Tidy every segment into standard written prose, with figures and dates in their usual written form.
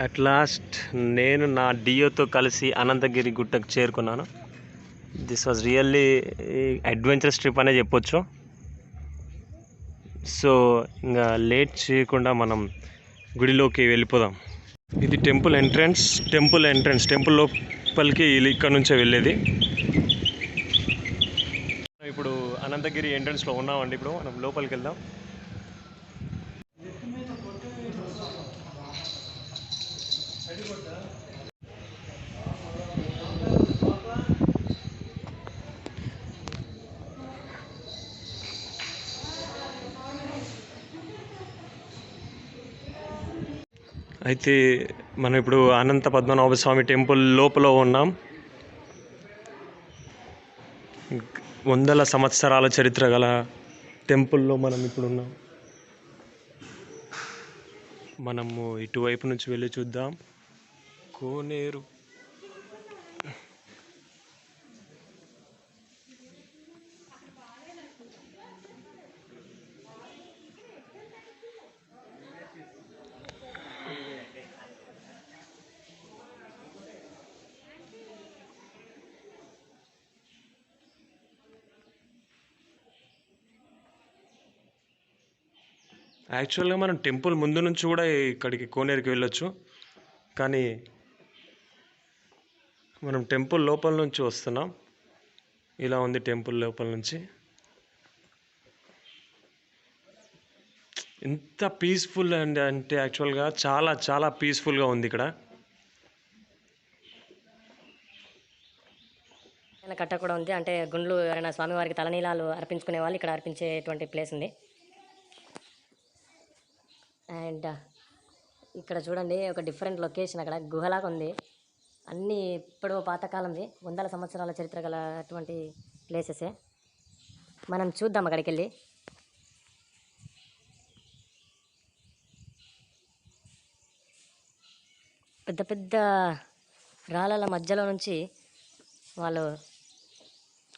At last నేను నా డియోతో కలిసి అనంతగిరి గుట్టకు చేరుకున్నాను. This was really adventurous trip అనే చెప్పొచ్చు. సో ఇంకా లేట్ చేయకుండా మనం గుడిలోకి వెళ్ళిపోదాం. ఇది టెంపుల్ ఎంట్రన్స్. టెంపుల్ లోపలికి ఇక్కడ నుంచే వెళ్ళేది. ఇప్పుడు అనంతగిరి ఎంట్రన్స్లో ఉన్నామండి. ఇప్పుడు మనం లోపలికి వెళ్దాం. అయితే మనం ఇప్పుడు అనంత పద్మనాభ స్వామి టెంపుల్ లోపల ఉన్నాం. వందల సంవత్సరాల చరిత్ర గల టెంపుల్లో మనం ఇప్పుడు ఉన్నాం. మనము ఇటువైపు నుంచి వెళ్ళి చూద్దాం. కోనేరు యాక్చువల్గా మనం టెంపుల్ ముందు నుంచి కూడా ఇక్కడికి కోనేరుకి వెళ్ళొచ్చు. కానీ మనం టెంపుల్ లోపల నుంచి వస్తున్నాం. ఇలా ఉంది టెంపుల్ లోపల నుంచి. ఎంత పీస్ఫుల్ అంటే యాక్చువల్గా చాలా చాలా పీస్ఫుల్గా ఉంది ఇక్కడ. కట్ట కూడా ఉంది. అంటే గుండ్లు ఎవరైనా స్వామివారికి తలనీలాలు అర్పించుకునే వాళ్ళు ఇక్కడ అర్పించేటువంటి ప్లేస్ ఉంది. అండ్ ఇక్కడ చూడండి, ఒక డిఫరెంట్ లొకేషన్. అక్కడ గుహలాగా ఉంది. అన్నీ ఇప్పుడు పాతకాలంవి, వందల సంవత్సరాల చరిత్ర గల అటువంటి ప్లేసెసే. మనం చూద్దాం అక్కడికి వెళ్ళి. పెద్ద పెద్ద రాళ్ళ మధ్యలో నుంచి వాళ్ళు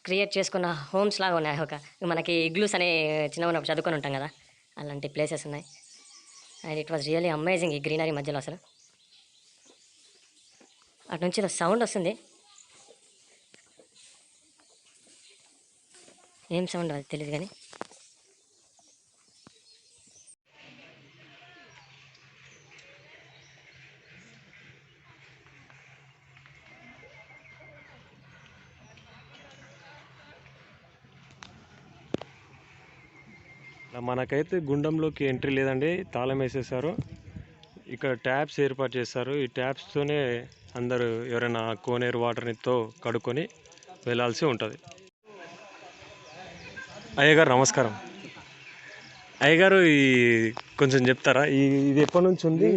క్రియేట్ చేసుకున్న హోమ్స్ లాగా ఉన్నాయి. ఒక మనకి ఇగ్లూస్ అనే చిన్న ఉన్నప్పుడు చదువుకొని ఉంటాం కదా, అలాంటి ప్లేసెస్ ఉన్నాయి. And it was really amazing ఈ గ్రీనరీ మధ్యలో. అసలు అటు నుంచి సౌండ్ వస్తుంది. ఏం సౌండ్ అది తెలియదు కానీ మనకైతే గుండంలోకి ఎంట్రీ లేదండి, తాళం వేసేసారు. ఇక్కడ ట్యాప్స్ ఏర్పాటు చేస్తారు. ఈ ట్యాప్స్తోనే అందరూ ఎవరైనా కోనేరు వాటర్తో కడుక్కొని వెళ్ళాల్సి ఉంటుంది. అయ్యగారు నమస్కారం. అయ్యగారు ఈ కొంచెం చెప్తారా, ఇది ఎప్పటి నుంచి ఉంది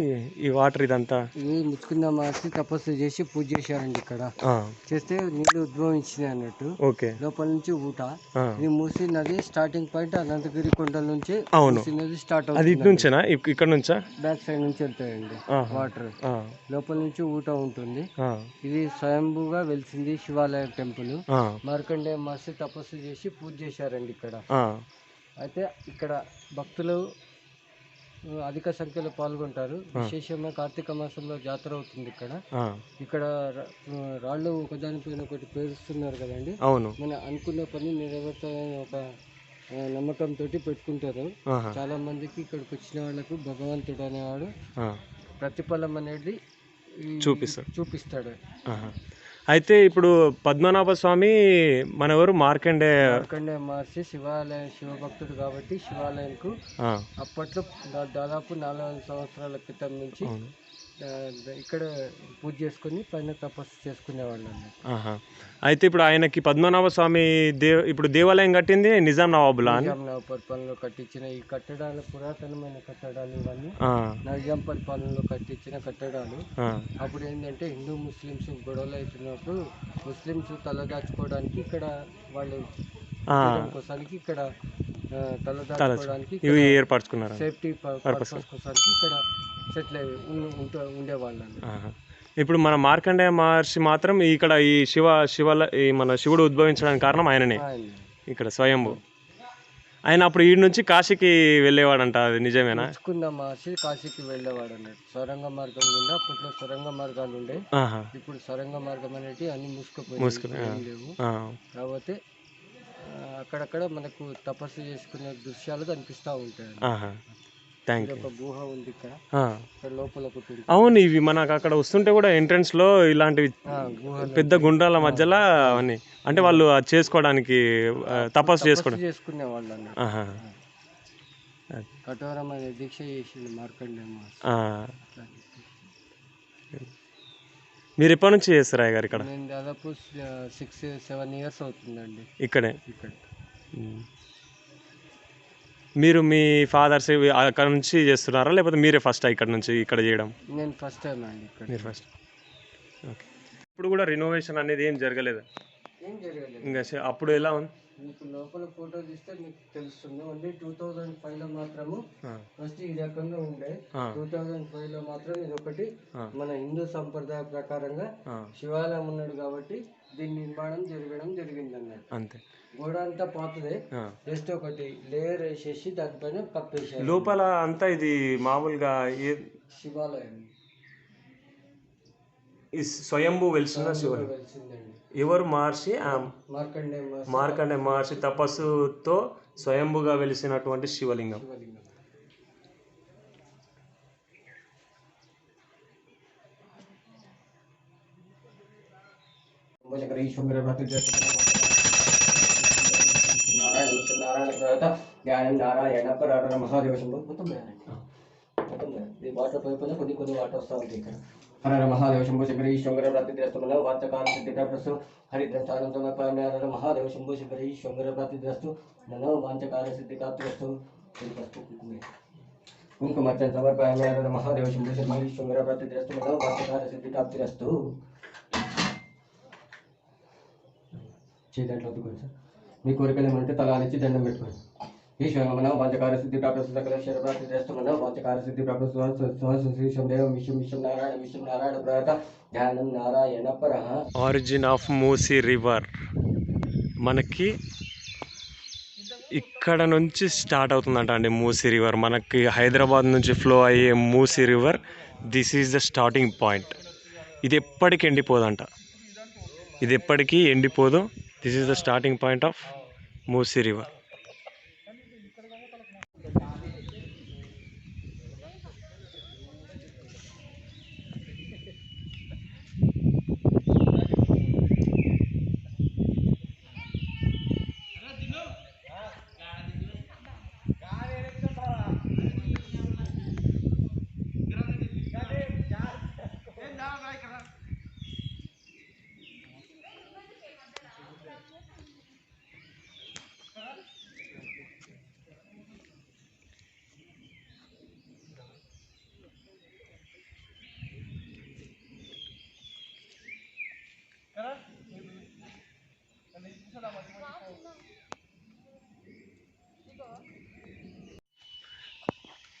ఈ వాటర్? ఇదంతా ఇది ముచ్చుకుంద మార్చి తపస్సు చేసి పూజ చేశారండి. ఇక్కడ చేస్తే నీళ్లు ఉద్భవించినాయి అన్నట్టు. ఓకే. లోపల నుంచి ఊట. ఇది మూసీ నది స్టార్టింగ్ పాయింట్ అనంతగిరి కొండల నుంచి మూసీ నది స్టార్ట్ అవుతుంది. అది ఇటు నుంచేనా, ఇక్కడ నుంచా? బ్యాక్ సైడ్ నుంచి వెళ్తాయండి వాటర్. లోపల నుంచి ఊట ఉంటుంది. ఇది స్వయంభూగా వెలిసింది శివాలయం టెంపుల్. మార్కండేయ మహర్షి తపస్సు చేసి పూజ చేశారండి ఇక్కడ. అయితే ఇక్కడ భక్తులు అధిక సంఖ్యలో పాల్గొంటారు. విశేషంగా కార్తీక మాసంలో జాతర అవుతుంది ఇక్కడ. ఇక్కడ రాళ్ళు ఒకదానిపైన ఒకటి పేరుస్తున్నారు కదండి. అవును. మన అనుకున్న పని నెరవేర్తాయని ఒక నమ్మకంతో పెట్టుకుంటారు. చాలా మందికి ఇక్కడికి వచ్చిన వాళ్ళకు భగవంతుడు అనేవాడు ప్రతిఫలం అనేది చూపిస్తాడు. అయితే ఇప్పుడు పద్మనాభ స్వామి మనెవరు? మార్కండేయ మహర్షి శివభక్తుడు కాబట్టి శివాలయంకు అప్పట్లో దాదాపు 400 సంవత్సరాల క్రితం నుంచి ఇక్కడ పూజ చేసుకుని పైన తపస్సు చేసుకునేవాళ్ళు. అయితే ఇప్పుడు ఆయనకి పద్మనాభ స్వామి ఇప్పుడు దేవాలయం కట్టింది నిజాం నవాబులా? నవాబ్ పరిపాలనలో కట్టించిన ఈ కట్టడాలు పురాతనమైన కట్టడాలు. ఇవన్నీ నిజాం పరిపాలనలో కట్టించిన కట్టడాలు. అప్పుడు ఏంటంటే హిందూ ముస్లిమ్స్ గొడవలు అవుతున్నప్పుడు ముస్లిమ్స్ తలదాచుకోవడానికి ఇక్కడ వాళ్ళు కోసానికి ఇక్కడ తలదాచుకోవడానికి ఏర్పరచుకున్నారు. సేఫ్టీ పర్పస్ కోసానికి ఇక్కడ సెటిల్ ఉండేవాళ్ళు. ఇప్పుడు మన మార్కండేయ మహర్షి మాత్రం ఇక్కడ ఈ మన శివుడు ఉద్భవించడానికి కారణం ఆయననే, ఇక్కడ స్వయంభూ. ఆయన అప్పుడు ఈ నుంచి కాశీకి వెళ్ళేవాడంట, అది నిజమేనా? ముచ్చుకున్న మహర్షి కాశీకి వెళ్ళేవాడు అన్నట్టు. సొరంగ మార్గం గుండా అప్పట్లో సొరంగ మార్గాలు ఉండే. ఆహా. ఇప్పుడు సొరంగ మార్గం అనేటివి అన్ని మూసుకుపోయి ఏం లేవు. కాకపోతే అక్కడక్కడ మనకు తపస్సు చేసుకునే దృశ్యాలు కనిపిస్తూ ఉంటాయి. Thank you. ఒక గుహ ఉంది ఇక్కడ, ఇక్కడ లోపల ఒకటి ఉంది. అవును, ఇవి మనకు అక్కడ వస్తుంటే కూడా ఎంట్రన్స్ లో ఇలాంటివి పెద్ద గుండ్రాల మధ్యలో అవన్నీ అంటే వాళ్ళు అది చేసుకోవడానికి తపస్సు చేసుకునే వాళ్ళు అన్నట్టు. కఠోరమైన దీక్ష చేసిండు మార్కండేయ మహర్షి. మీరు ఎప్పటి నుంచి చేస్తారా గారు ఇక్కడ? నేను దాదాపు 6-7 ఇయర్స్ అవుతుందండి ఇక్కడే. మీరు మీ ఫాదర్స్ అక్కడ నుంచి చేస్తున్నారా లేకపోతే మీరే ఫస్ట్ ఇక్కడ నుంచి ఇక్కడ చేయడం? నేను ఫస్ట్ టైం అండి ఇక్కడ. మీరు ఫస్ట్. ఓకే. ఇప్పుడు కూడా రినోవేషన్ అనేది ఏం జరగలేదు? ఏం జరగలేదు. ఇంకా అప్పుడు ఎలా ఉంది? మీకు లోపల ఫోటో తీస్తే మీకు తెలుస్తుంది. ఓన్లీ 2005లో మాత్రము ఫస్ట్ ఈ రకంగా ఉండే. 2005లో మాత్రం ఇది ఒకటి మన హిందూ సంప్రదాయ ప్రకారంగా శివాలయం ఉన్నాడు కాబట్టి దీని నిర్మాణం జరగడం జరిగింది అన్నట్టు. అంతే. గోడ అంతా పాతదే, జస్ట్ ఒకటి లేయర్ వేసేసి దానిపైన కప్పేసారు. లోపల అంతా ఇది మామూలుగా శివాలయం స్వయంభూ వెలిసిన శివాలయం. ఎవరు? మహర్షి మార్కండేయ మహర్షి తపస్సుతో స్వయంభుగా వెలిసినటువంటి శివలింగం. కొన్ని వాటర్ వస్తూ ఉంటాయి ఇక్కడ. హర మహాదేవ శంభో శంకర ఈశ్వర ప్రాప్తిద్రస్తు వాచకాల సిద్ధిద్రస్తు హరిద్రం సమర్పయామి. హర మహాదేవ శంభో శంకర ఈశ్వర ప్రాప్తిద్రస్తు నమో వాంఛకాల సిద్ధికాప్తిరస్తు. కుంకుమర్చన సమర్పయామి. హర మహాదేవ శంభో శంకర ఈశ్వర ప్రాప్తిద్రస్తు నమో వాంఛకాల సిద్ధికాప్తిరస్తు. చేతిలో వద్దుకోండి సార్. మీ కోరికలు ఏమంటే తల అనిచ్చి దండం పెట్టుకోండి. ఈశ్వర వాంఛకార సిద్ధి ప్రాప్త సకల శరప్రాప్తి చేస్తున్నా వాంఛకార సిద్ధి ప్రాప్త శ్రీశందేవం విశ్వం నారాయణ ప్రయత ధ్యానం నారాయణ పరః. ఆరిజిన్ ఆఫ్ మూసీ రివర్ మనకి ఇక్కడ నుంచి స్టార్ట్ అవుతుందంట అండి. మూసీ రివర్ మనకి హైదరాబాద్ నుంచి ఫ్లో అయ్యే Musi river, this is the starting point. ఇది ఎప్పటికీ ఎండిపోదంట, ఇది ఎప్పటికీ ఎండిపోదు. This is the starting point of Musi river.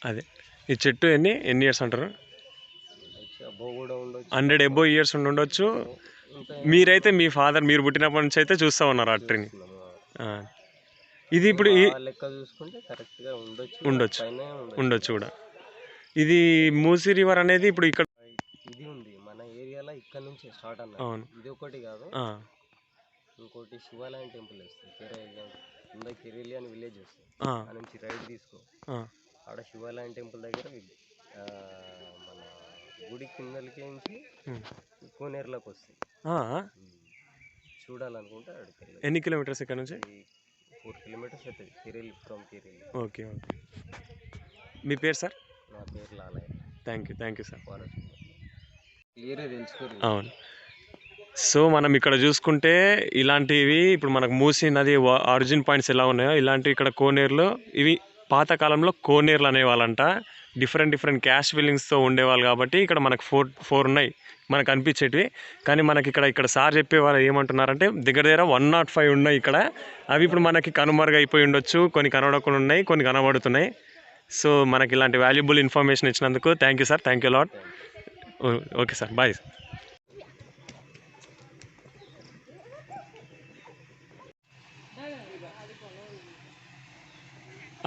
అదే ఈ చెట్టు ఎన్ని ఇయర్స్ అంటారు? 100 అబో ఇయర్స్ ఉండొచ్చు. మీరైతే మీ ఫాదర్ మీరు పుట్టినప్పటి నుంచి అయితే చూస్తూ ఉన్నారు ఆ ట్రీని. ఇది ఇప్పుడు ఉండొచ్చు కూడా. ఇది మూసీ రివర్ అనేది ఇప్పుడు ఇక్కడ ఇది ఉంది మన ఏరియాలో, ఇక్కడ నుంచి స్టార్ట్ అన్న. అవును, ఇది ఒకటి కాదు, ఇంకోటి శివాలయం టెంపుల్ వస్తుంది. కెరేలి అని విలేజ్ వస్తుంది, ఆ నుంచి రైట్ తీసుకో. ఆడ శివాలయం టెంపుల్ దగ్గర మన గుడి కిందలకి నుంచి కోనేరులోకి వస్తుంది. చూడాలనుకుంటే అడిగి. ఎన్ని కిలోమీటర్స్ ఇక్కడ నుంచి? 4 kilometers అవుతుంది Kerelli, from Kerelli. Okay okay. మీ పేరు సార్? నా పేరు లాలయ్య. Thank you sir. క్లియర్గా తెలుసుకోరు. అవును. సో మనం ఇక్కడ చూసుకుంటే ఇలాంటివి ఇప్పుడు మనకు మూసీ నది ఆరిజిన్ పాయింట్స్ ఎలా ఉన్నాయో ఇలాంటివి ఇక్కడ కోనేరులో, ఇవి పాతకాలంలో కోనేరులు అనేవాళ్ళంట. డిఫరెంట్ క్యాష్ ఫీలింగ్స్తో ఉండేవాళ్ళు కాబట్టి ఇక్కడ మనకు 4 ఉన్నాయి మనకు అనిపించేటివి. కానీ మనకి ఇక్కడ సార్ చెప్పేవాళ్ళు ఏమంటున్నారంటే దగ్గర 105 ఉన్నాయి ఇక్కడ. అవి ఇప్పుడు మనకి కనుమరుగైపోయి ఉండొచ్చు, కొన్ని కనబడకుండా ఉన్నాయి, కొన్ని కనబడుతున్నాయి. సో మనకి ఇలాంటి వాల్యుబుల్ ఇన్ఫర్మేషన్ ఇచ్చినందుకు thank you sir. Thank you lot. Okay sir, bye.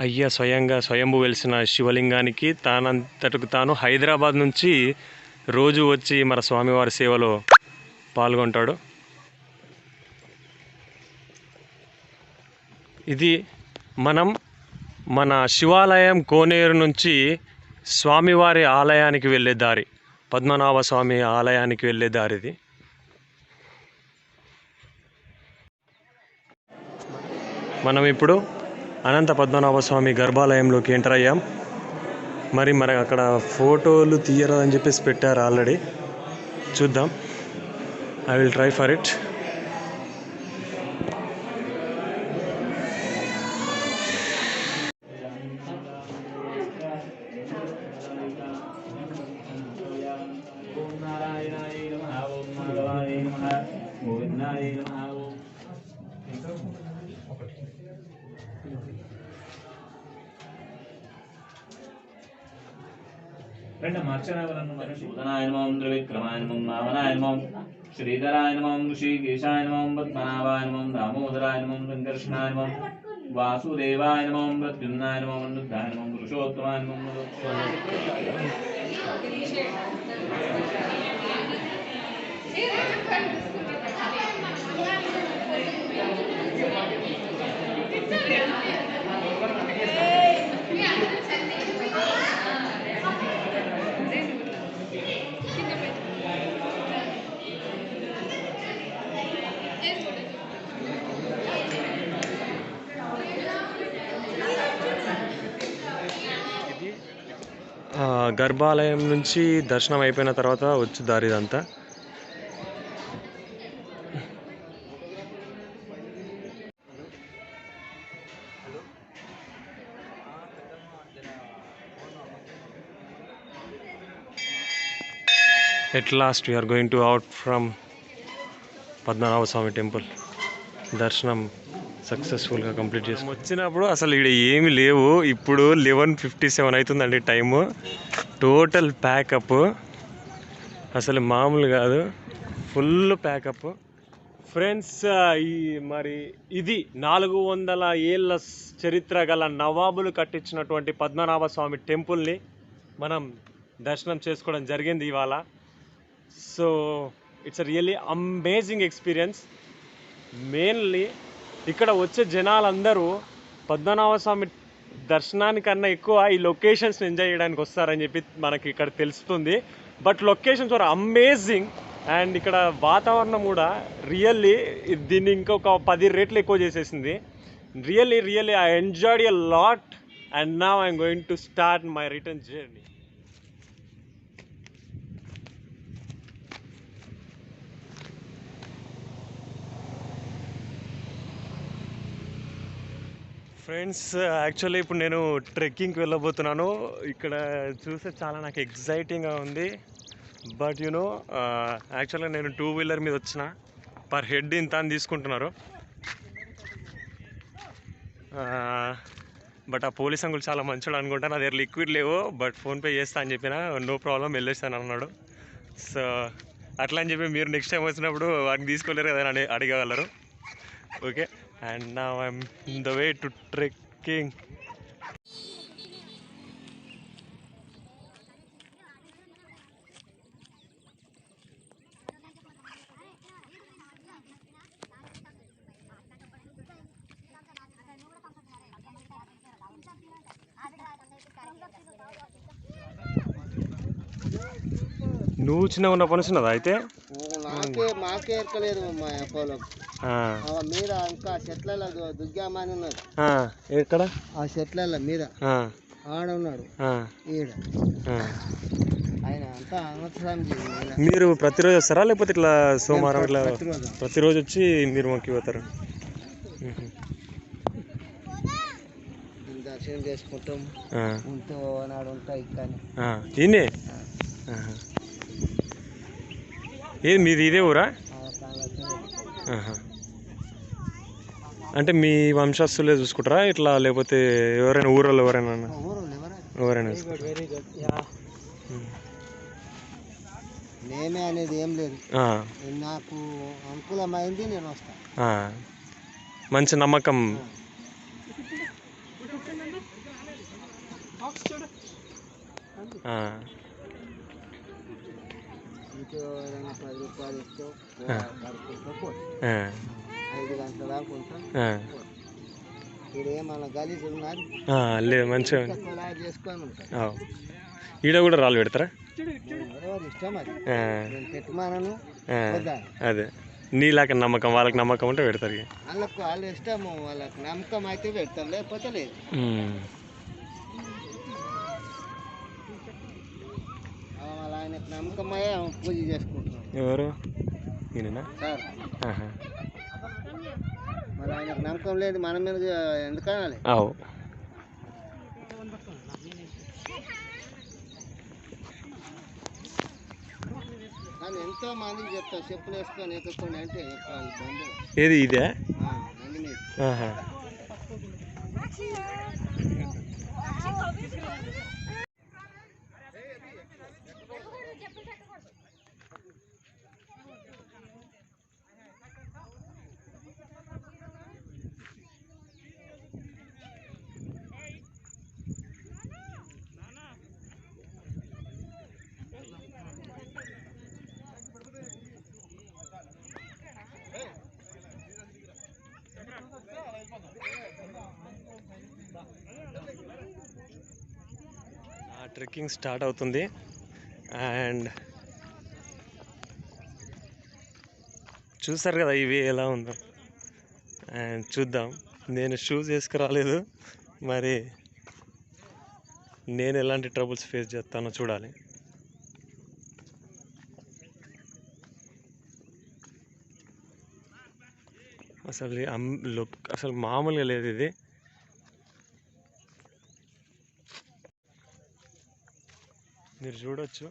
అయ్య స్వయంగా స్వయంభూ వెలిసిన శివలింగానికి తానంతటకు తాను హైదరాబాద్ నుంచి రోజు వచ్చి మన స్వామివారి సేవలో పాల్గొంటాడు. ఇది మన శివాలయం కోనేరు నుంచి స్వామివారి ఆలయానికి వెళ్ళే దారి, పద్మనాభ స్వామి ఆలయానికి వెళ్ళే దారి ఇది. మనం ఇప్పుడు అనంత పద్మనాభ స్వామి గర్భాలయంలోకి ఎంటర్ అయ్యాం. మరి అక్కడ ఫోటోలు తీయరాదని చెప్పేసి పెట్టారు ఆల్రెడీ. చూద్దాం, I will try for it. శూదనాయ నమః త్రివిక్రమాయ నమః వామనాయ నమః శ్రీధరాయ నమః ఋషికేశాయ నమః పద్మనాభాయ నమః దామోదరాయ నమః సంకర్షణాయ నమః వాసుదేవాయ నమః ప్రద్యుమ్నాయ నమః అనిరుద్ధాయ నమః పురుషోత్తమాయ నమః. గర్భాలయం నుంచి దర్శనం అయిపోయిన తర్వాత వచ్చి దారి ఇదంతా. At last we are going to out from Padmanabha Swamy temple. దర్శనం సక్సెస్ఫుల్గా కంప్లీట్ చేసి వచ్చినప్పుడు అసలు ఇక్కడ ఏమి లేవు. ఇప్పుడు 11:57 అవుతుందండి టైము. టోటల్ ప్యాకప్ అసలు మామూలు కాదు, ఫుల్ ప్యాకప్ ఫ్రెండ్స్. మరి ఇది 400 ఏళ్ళ చరిత్ర గల నవాబులు కట్టించినటువంటి పద్మనాభ స్వామి టెంపుల్ని మనం దర్శనం చేసుకోవడం జరిగింది ఇవాళ. So it's a really amazing experience. Mainly ఇక్కడ వచ్చే జనాలందరూ పద్మనాభ స్వామి దర్శనానికన్నా ఎక్కువ ఈ లొకేషన్స్ని ఎంజాయ్ చేయడానికి వస్తారని చెప్పి మనకి ఇక్కడ తెలుస్తుంది. But locations are amazing. And ఇక్కడ వాతావరణం కూడా రియల్లీ దీన్ని ఇంకొక 10 రెట్లు ఎక్కువ చేసేసింది. Really I enjoyed a lot. And now I'm going to start my return journey. Friends, actually ఇప్పుడు నేను ట్రెక్కింగ్కి వెళ్ళబోతున్నాను. ఇక్కడ చూస్తే చాలా నాకు ఎగ్జైటింగ్గా ఉంది. బట్ యూనో యాక్చువల్గా నేను 2 వీలర్ మీద వచ్చిన. పర్ హెడ్ ఇంత అని తీసుకుంటున్నారు. బట్ ఆ పోలీస్ అంకుల్ చాలా మంచోడు అనుకుంటా. నా దగ్గర లిక్విడ్ లేవు, బట్ ఫోన్పే చేస్తా అని చెప్పిన. నో ప్రాబ్లం, వెళ్ళేస్తాను అన్నాడు. సో అట్లా అని చెప్పి మీరు నెక్స్ట్ టైం వచ్చినప్పుడు వాటిని తీసుకోలేరు కదా అని అడగగలరు. Okay, and now I'm in the way to trekking. నువ్వు చిన్నగా ఉన్న పనిస్తున్నదా అయితే? మాకే ఎక్కలేదు మా పొలం మీద, ఇంకా చెట్లలో దుగ్గామని ఉన్నది. ఎక్కడ? ఆ చెట్ల మీద ఆడ ఉన్నాడు ఈడ. ఆయన అంతా మీరు ప్రతిరోజు వస్తారా లేకపోతే ఇట్లా సోమవారం ఇట్లా ప్రతిరోజు వచ్చి మీరు మొక్కి పోతారు? దర్శనం చేసుకుంటాం. ఉంటూ నాడు ఉంటాయి కానీ ఈయనే. ఏది మీది ఇదే ఊరా? అంటే మీ వంశస్థులే చూసుకుంటారా ఇట్లా, లేకపోతే ఎవరైనా ఊళ్ళో ఎవరైనా నేనే అనేది ఏం లేదు. నాకు అనుకూలమైంది నేను వస్తాను. మంచి నమ్మకం. ఆ, ఇంకో 10 రూపాయలు ఇస్తూ కడుక్కుంటూ పోతాం. ఆ, 5 గంటల దాకా ఉంటాం. ఆ. ఇక్కడ ఏమన్నా గలీజ్ ఉన్నది లేదు మంచిగా కొలా చేసుకొని ఉంటాం. అవు. ఈడ కూడా రాళ్ళు పెడతారా? ఎవరెవరు ఇష్టం అది, ఆ, నేను పెట్టమనను. ఆ, వద్దా అదే నీలాక నమ్మకం, వాళ్ళకి నమ్మకం ఉంటే పెడతారు ఇక. వాళ్ళకు వాళ్ళ ఇష్టము, వాళ్ళకి నమ్మకం అయితే పెడతాం, లేకపోతే లేదు. ఉమ్. వాళ్ళ ఆయనకు నమ్మకమయ్యే పూజ చేసుకుంటున్నాం ఎవరు ఈయననా? సార్. ఆహా. మళ్ళీ ఆయనకు నమ్మకం లేదు, మన మీద ఎందుకనాలి. అవు. కానీ ఎంతో మందికి చెప్తా చెప్పులు వేసుకొని ఎక్కకుండా అంటే వాళ్ళు బంధు ఏది ఇదే? బండి మీద. ఆహా. ట్రెక్కింగ్ స్టార్ట్ అవుతుంది అండ్ చూసారు కదా ఇవి ఎలా ఉందో. అండ్ చూద్దాం, నేను షూస్ వేసుకురాలేదు, మరి నేను ఎలాంటి ట్రబుల్స్ ఫేస్ చేస్తానో చూడాలి. అసలు అసలు మామూలుగా లేదు ఇది. మీరు చూడొచ్చు,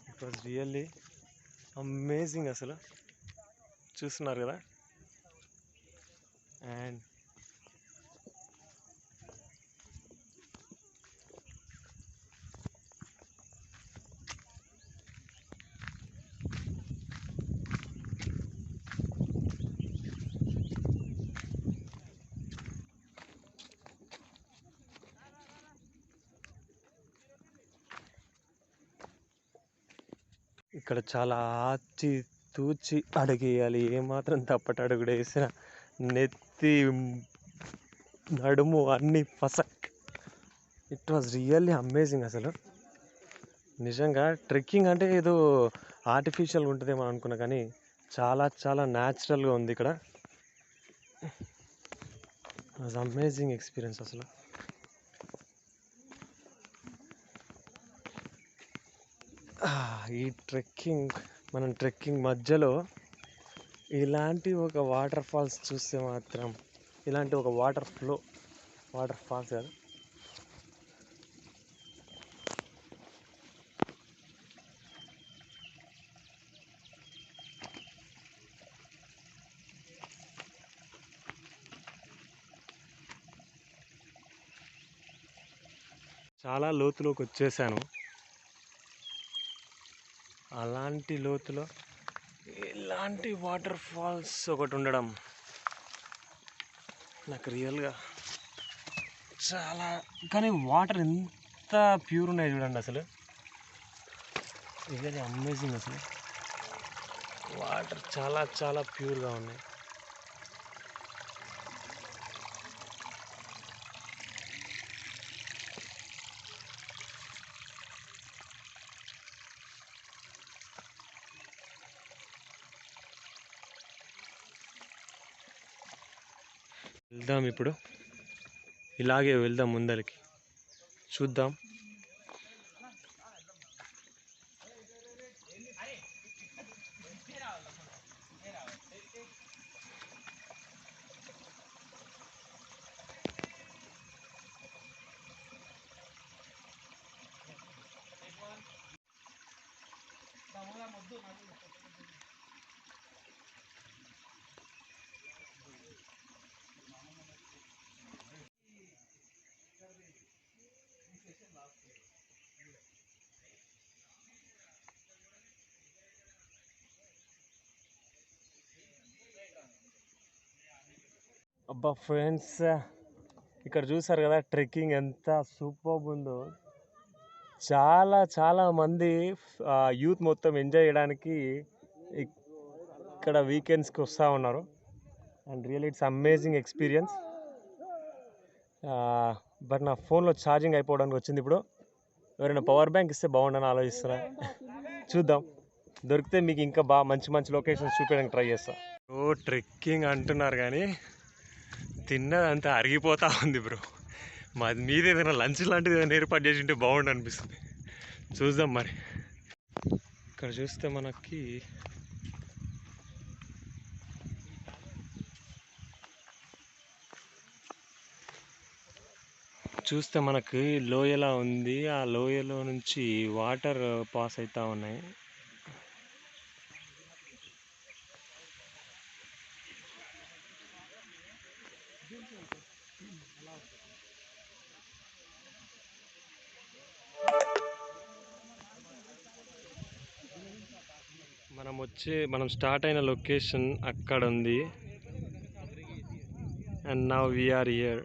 ఇట్ వాజ్ రియల్లీ అమేజింగ్. అసలు చూస్తున్నారు కదా. అండ్ ఇక్కడ చాలా ఆచి తూచి అడుగేయాలి, ఏమాత్రం తప్పట అడుగుడు వేసిన నెత్తి నడుము అన్నీ ఫసక్. It was really amazing. అసలు నిజంగా ట్రెక్కింగ్ అంటే ఏదో ఆర్టిఫిషియల్గా ఉంటుందేమో అనుకున్నా, కానీ చాలా చాలా న్యాచురల్గా ఉంది ఇక్కడ. వాజ్ అమేజింగ్ ఎక్స్పీరియన్స్ అసలు. ఈ మనం ట్రెక్కింగ్ మధ్యలో ఇలాంటి ఒక వాటర్ ఫాల్స్ చూస్తే మాత్రం, ఇలాంటి ఒక వాటర్ ఫాల్స్ కాదు, చాలా లోతులోకి వచ్చేసాను. అలాంటి లోతులో ఇలాంటి వాటర్ ఫాల్స్ ఒకటి ఉండడం నాకు రియల్గా చాలా, కానీ వాటర్ ఎంత ప్యూర్ ఉన్నాయి చూడండి. అసలు రియల్లీ అమేజింగ్. అసలు వాటర్ చాలా చాలా ప్యూర్గా ఉన్నాయి. వెళ్దాం ఇప్పుడు, ఇలాగే వెళ్దాం ముందరికి, చూద్దాం. అబ్బా ఫ్రెండ్స్, ఇక్కడ చూసారు కదా ట్రెక్కింగ్ ఎంత సూపర్ ఉందో. చాలా చాలా మంది యూత్ మొత్తం ఎంజాయ్ చేయడానికి ఇక్కడ వీకెండ్స్కి వస్తూ ఉన్నారు. And really it's amazing experience. But నా ఫోన్లో ఛార్జింగ్ అయిపోవడానికి వచ్చింది. ఇప్పుడు ఎవరైనా పవర్ బ్యాంక్ ఇస్తే బాగుండని ఆలోచిస్తున్నా. చూద్దాం, దొరికితే మీకు ఇంకా బాగా మంచి మంచి లొకేషన్స్ చూపించడానికి ట్రై చేస్తా. ఓ ట్రెక్కింగ్ అంటున్నారు కానీ తిన్నదంతా అరిగిపోతూ ఉంది బ్రో. మాది మీద ఏదైనా లంచ్ లాంటిది ఏదైనా ఏర్పాటు చేసి ఉంటే బాగుండు అనిపిస్తుంది. చూద్దాం మరి. ఇక్కడ చూస్తే మనకి లోయలా ఉంది. ఆ లోయలో నుంచి వాటర్ పాస్ అవుతూ ఉన్నాయి. మనం స్టార్ట్ అయిన లొకేషన్ అక్కడ ఉంది. And now we're here.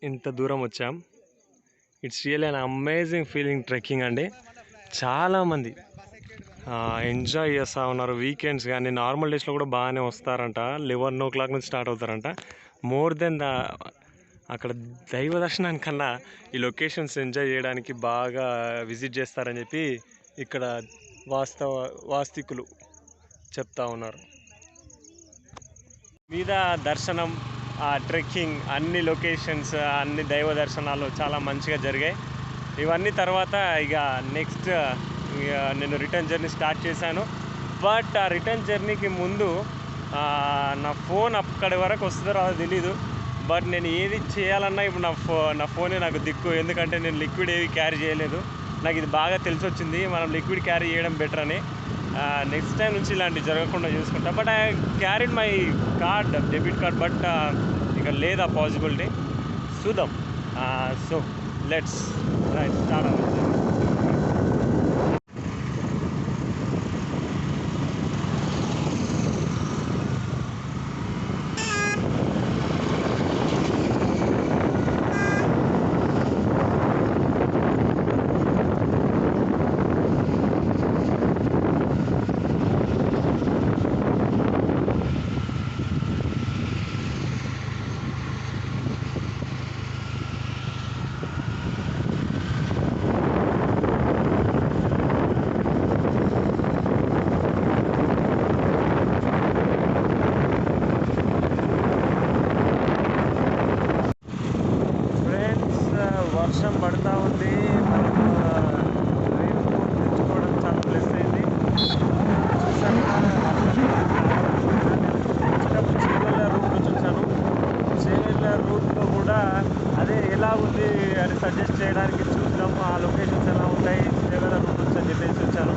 ఇంత దూరం వచ్చాం. It's really an amazing feeling trekking అండి. చాలామంది ఎంజాయ్ చేస్తూ ఉన్నారు. వీకెండ్స్ కానీ నార్మల్ డేస్లో కూడా బాగానే వస్తారంట. 11 o'clock నుంచి స్టార్ట్ అవుతారంట. మోర్ దెన్ అక్కడ దైవ దర్శనానికన్నా ఈ లొకేషన్స్ ఎంజాయ్ చేయడానికి బాగా విజిట్ చేస్తారని చెప్పి ఇక్కడ వాస్తవికులు చెప్తా ఉన్నారు. మీద దర్శనం, ట్రెక్కింగ్, అన్ని లొకేషన్స్, అన్ని దైవ దర్శనాలు చాలా మంచిగా జరిగాయి. ఇవన్నీ తర్వాత ఇక నెక్స్ట్ నేను రిటర్న్ జర్నీ స్టార్ట్ చేశాను. బట్ ఆ రిటర్న్ జర్నీకి ముందు నా ఫోన్ అక్కడి వరకు వస్తుందో రాదో తెలీదు. బట్ నేను ఏది చేయాలన్నా ఇప్పుడు నా ఫోనే నాకు దిక్కు. ఎందుకంటే నేను లిక్విడ్ ఏవి క్యారీ చేయలేదు. నాకు ఇది బాగా తెలిసి వచ్చింది, మనం లిక్విడ్ క్యారీ చేయడం బెటర్ అని. నెక్స్ట్ టైం నుంచి ఇలాంటివి జరగకుండా చూసుకుంటా. But I carried my card, debit card. But ఇక లేదా పాసిబిలిటీ. చూద్దాం. సో లెట్స్ స్టార్ట్ అవ్వాలి. వర్షం పడుతూ ఉంది. మనం రెయిన్ కోట్ తెచ్చుకోవడం చాలా ప్లస్ అయింది. చూసాను చేవెళ్ళ రూట్ నుంచి వచ్చాను. చేవెళ్ళ రూట్లో కూడా అదే ఎలా ఉంది అని సజెస్ట్ చేయడానికి చూద్దాము. ఆ లొకేషన్స్ ఎలా ఉంటాయి చేవెళ్ళ రూట్ నుంచి అని చెప్పేసి వచ్చాను.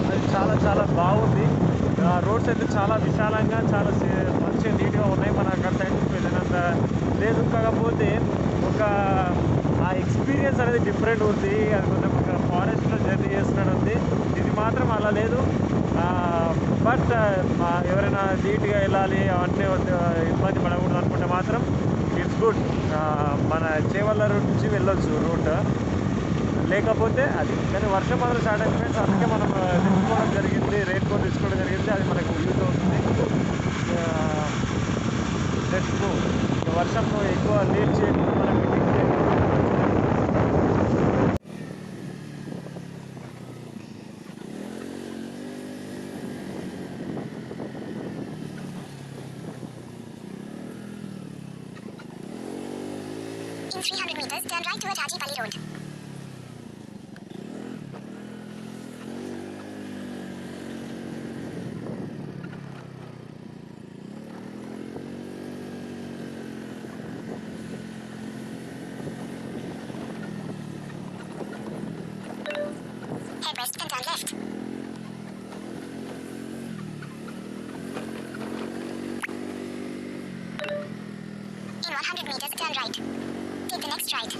అది చాలా చాలా బాగుంది. రోడ్స్ అయితే చాలా విశాలంగా, చాలా మంచిగా నీట్గా ఉన్నాయి. మన అక్కడ సైడ్ వెళ్ళినంత లేదు. కాకపోతే ఆ ఎక్స్పీరియన్స్ అనేది డిఫరెంట్ ఉంది. అది కొంచెం ఒక ఫారెస్ట్లో జర్నీ చేస్తున్నట్టు ఉంది. ఇది మాత్రం అలా లేదు. బట్ ఎవరైనా నీట్గా వెళ్ళాలి, అవన్నీ ఇబ్బంది పడకూడదు అనుకుంటే మాత్రం ఇట్స్ గుడ్. మన చేవెళ్ళ రూట్ నుంచి వెళ్ళొచ్చు రూట్. లేకపోతే అది కానీ వర్షం మాత్రం స్టార్ట్ అయిపోయింది. అందుకే మనం తెచ్చుకోవడం జరిగింది, రెయిన్ కోట్ తెచ్చుకోవడం జరిగింది. అది మనకు యూజ్ అవుతుంది. Let's go. వర్షంలో ఎక్కువ లేట్ చేయకుండా మనం మీటింగ్ చేయకుండా In 300 meters, turn right toward Haji Pali Road. Head west and turn left. In 100 meters, turn right. Take the next right.